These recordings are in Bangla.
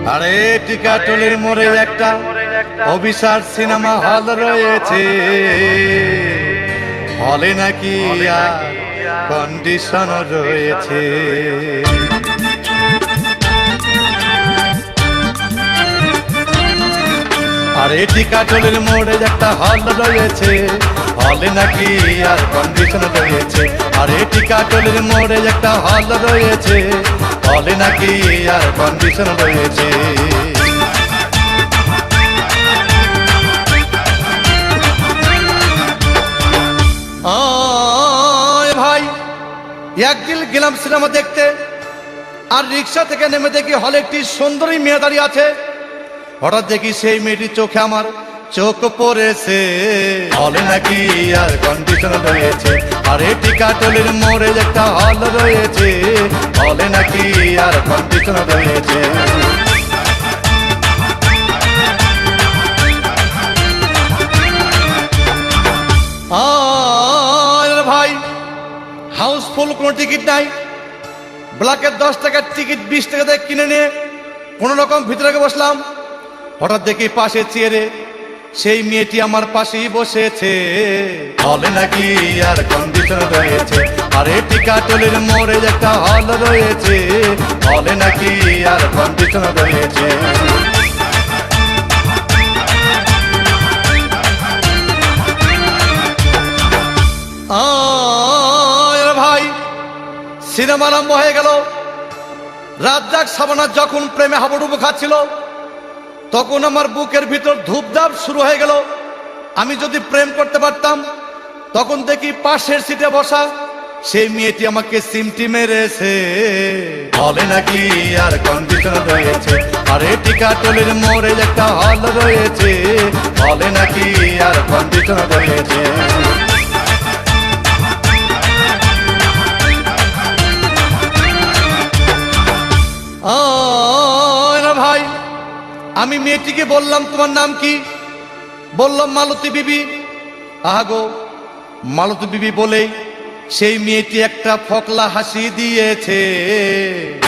আরে টিকাটুলির মোড়ে একটা অভিসার সিনেমা হল রয়েছে, হলে নাকি কন্ডিশন রয়েছে। আরে টিকাটুলির মোড়ে একটা হল রয়েছে, হলে নাকি আর কন্ডিশন রয়েছে। আরে টিকাটুলির মোড়ে একটা হল রয়েছে, হলে নাকি আর কন্ডিশন রয়েছে। ভাই একদিন গেলাম সিনেমা দেখতে, আর রিক্সা থেকে নেমে দেখি হলে একটি সুন্দরী মেয়ে দাঁড়িয়ে আছে। হঠাৎ দেখি সেই মেয়েটির চোখে আমার চোখ পড়েছে, হলে নাকি আর কন্ডিশন রয়েছে। আরে টিকাটুলির মোড়ে একটা হল রয়েছে, হলে নাকি আর কন্ডিশন রয়েছে। ভাই হাউসফুল কোনো টিকিট নাই, ব্ল্যাকের 10 টাকার টিকিট 20 টাকা দিয়ে কিনে নিয়ে কোনো রকম ভিতরে বসলাম। হঠাৎ দেখি পাশে চেয়ারে সেই মেয়েটি আমার পাশেই বসেছে, হলে নাকি আর কন্ডিশন রয়েছে। আরে টিকাটুলির মোড়ে একটা হল রয়েছে, হলে নাকি আর কন্ডিশন রয়েছে। ভাই সিনেমা আরম্ভ হয়ে গেল। রাজ্জাক সাবানা যখন প্রেমে হাবুডুবু খাচ্ছিল, তখন আমার বুকের ভিতর ধূপধাপ শুরু হয়ে গেল। আমি যদি প্রেম করতে পারতাম, তখন দেখি পাশের সিটে বসা সেই মেয়েটি আমাকে সিমটি মেরেছে, হলে নাকি আর কন্ডিশন রয়েছে। আরে টিকাটুলির মোড়ে একটা হল রয়েছে, হলে নাকি আর কন্ডিশন রয়েছে। ভাই আমি মেয়েটিকে বললাম, তোমার নাম কি? বললাম মালতী বিবি। আহাগো মালতী বিবি বলেই সেই মেয়েটি একটা ফকলা হাসি দিয়েছে,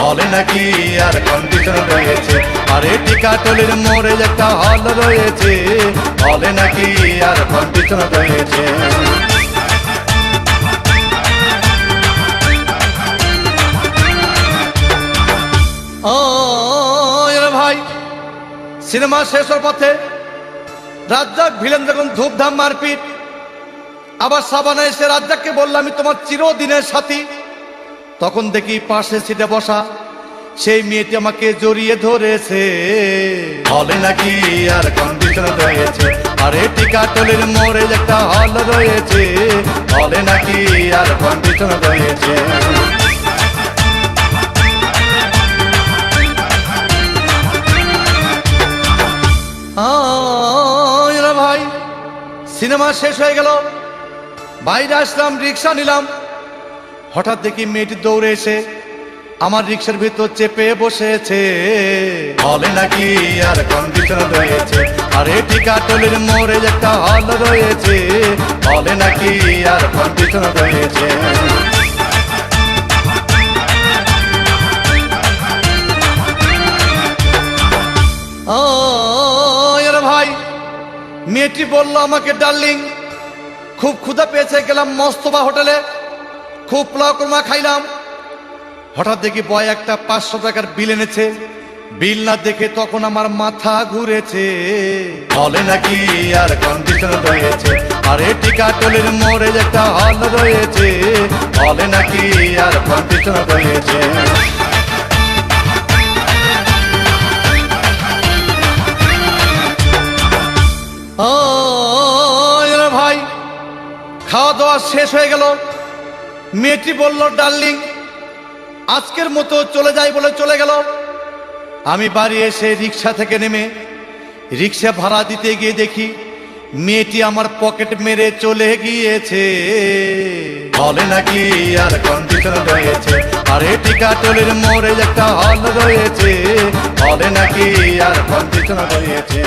হলে নাকি আর কন্ডিশন রয়েছে। আরে টিকাটুলির মোড়ে একটা হল রয়েছে, হলে নাকি আর কন্ডিশন রয়েছে। ভাই সিনেমা শেষ হওয়ার পথে রাজ্জাক ভিলেন যখন ধূপধাম মারপিট, আবার সাবানা এসে রাজ্জাককে বললাম, আমি তোমার চিরদিনের সাথী। তখন দেখি পাশে সিটে বসা সেই মেয়েটি আমাকে জড়িয়ে ধরেছে, হলে নাকি আর কন্ডিশন রয়েছে। আরে টিকাটুলির মোড়ে একটা হল রয়েছে, হলে নাকি আর কন্ডিশন রয়েছে। ভাই সিনেমা শেষ হয়ে গেল, বাইরে আসলাম, রিক্সা নিলাম। হঠাৎ দেখি মেয়েটি দৌড়ে এসে আমার রিক্সার ভিতর চেপে বসেছে, হলে নাকি আর কন্ডিশন রয়েছে। আরে টিকাটুলির মোড়ে একটা হল রয়েছে, হলে নাকি আর কন্ডিশন রয়েছে। ভাই মেয়েটি বলল আমাকে, ডার্লিং খুব ক্ষুধা পেয়েছে, গেলাম মস্তবা হোটেলে, খুব পোলাও কোরমা খাইলাম। হঠাৎ দেখি বয় একটা 500 টাকার বিল এনেছে। বিল না দেখে তখন আমার মাথা ঘুরেছে, হলে নাকি আর কন্ডিশন রয়েছে। আরে টিকাটুলির মোড়ে একটা হল রয়েছে, হলে নাকি আর কন্ডিশন রয়েছে। ভাই খাওয়া দাওয়া শেষ হয়ে গেল। মেয়েটি বলল, ডার্লিং আজকের মতো চলে যাই বলে চলে গেল। আমি বাড়ি এসে রিক্সা থেকে নেমে রিক্সা ভাড়া দিতে গিয়ে দেখি মেয়েটি আমার পকেট মেরে চলে গিয়েছে, হলে নাকি আর কন্ডিশন রয়েছে। আরে টিকাটুলির মোড়ে একটা হল রয়েছে, হলে নাকি আর কন্ডিশন রয়েছে।